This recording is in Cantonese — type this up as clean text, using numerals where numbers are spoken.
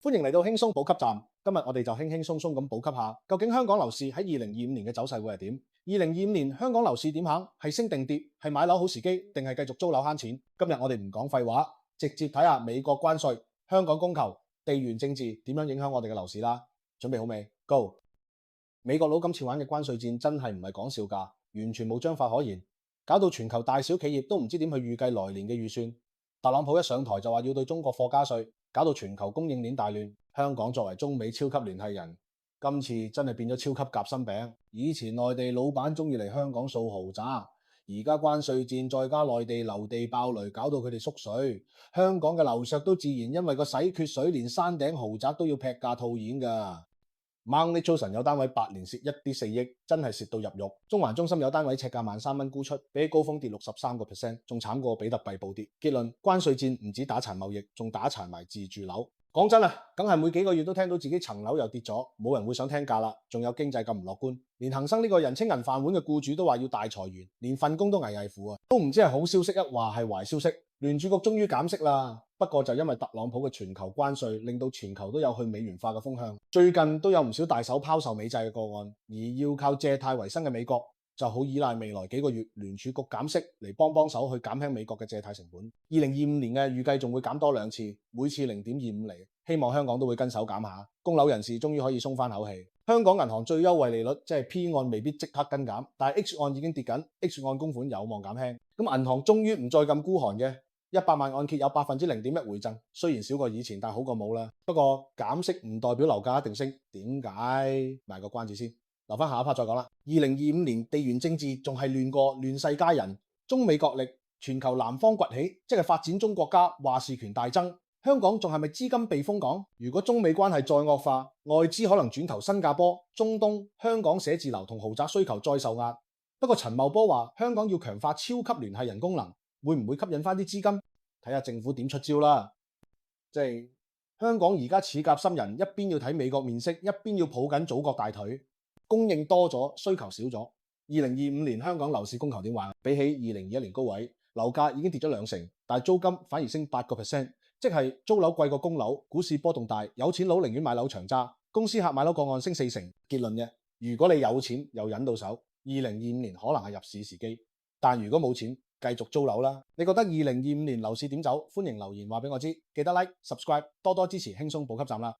歡迎嚟到輕鬆補給站。今日我哋就輕輕鬆鬆咁補給下，究竟香港樓市喺2025年嘅走勢會係點？2025年香港樓市點行？係升定跌？係買樓好時機，定係繼續租樓慳錢？今日我哋唔講廢話，直接睇下美國關稅、香港供求、地緣政治點樣影響我哋嘅樓市啦。準備好未 ？Go！ 美國佬今次玩嘅關稅戰真係唔係講笑㗎，完全冇章法可言，搞到全球大小企業都唔知點去預計來年嘅預算。特朗普一上台就話要對中國貨加稅，搞到全球供應鏈大亂。香港作為中美超級聯繫人，今次真係變咗超級夾心餅。以前內地老闆中意嚟香港掃豪宅，而家關稅戰再加內地樓地爆雷，搞到佢哋縮水。香港嘅樓市都自然因為個洗缺水，連山頂豪宅都要劈價套現㗎。Mount Pleasant 有單位8年蝕1.4億，真係蝕到入肉。中環中心有單位尺價13蚊沽出，比起高峰跌63%，仲慘過比特幣暴跌。結論：關稅戰唔止打殘貿易，仲打殘埋自住樓。講真啊，梗係每幾個月都聽到自己層樓又跌咗，冇人會想聽價啦。仲有經濟咁唔樂觀，連恒生呢個人稱銀飯碗嘅僱主都話要大裁員，連份工都危乎啊！都唔知係好消息一話係壞消息。聯儲局終於減息啦，不過就因為特朗普嘅全球關稅，令到全球都有去美元化嘅風向。最近都有唔少大手拋售美債嘅個案，而要靠借貸為生嘅美國就好依賴未來幾個月聯儲局減息嚟幫手去減輕美國嘅借貸成本。2025年嘅預計仲會減多2次，每次0.25厘，希望香港都會跟手減下。供樓人士終於可以鬆翻口氣。香港銀行最優惠利率即係 P 按未必即刻跟減，但係 H 按已經跌緊 ，H 按供款有望減輕。咁銀行終於唔再咁孤寒嘅。100萬按揭有0.1%回贈，雖然少過以前，但好過冇啦。不過減息唔代表樓價一定升，點解？賣個關子先，留翻下一 part 再講啦。2025年地緣政治仲係亂過亂世佳人，中美角力，全球南方崛起，即係發展中國家話事權大增。香港仲係咪資金避風港？如果中美關係再惡化，外資可能轉投新加坡、中東、香港寫字樓同豪宅需求再受壓。不過陳茂波話香港要強化超級聯繫人功能。會唔會吸引翻啲資金？睇下政府點出招啦。即係香港而家似夾心人，一邊要睇美國面色，一邊要抱緊祖國大腿。供應多咗，需求少咗。2025年香港樓市供求點玩？比起2021年高位，樓價已經跌咗2成，但係租金反而升8%，即係租樓貴過供樓。股市波動大，有錢佬寧願買樓長揸。公司客買樓個案升4成。結論嘅，如果你有錢又忍到手，2025年可能係入市時機。但如果冇錢，繼續租樓啦！你覺得2025年樓市點走？歡迎留言話俾我知，記得 like、subscribe，多多支持輕鬆補給站啦！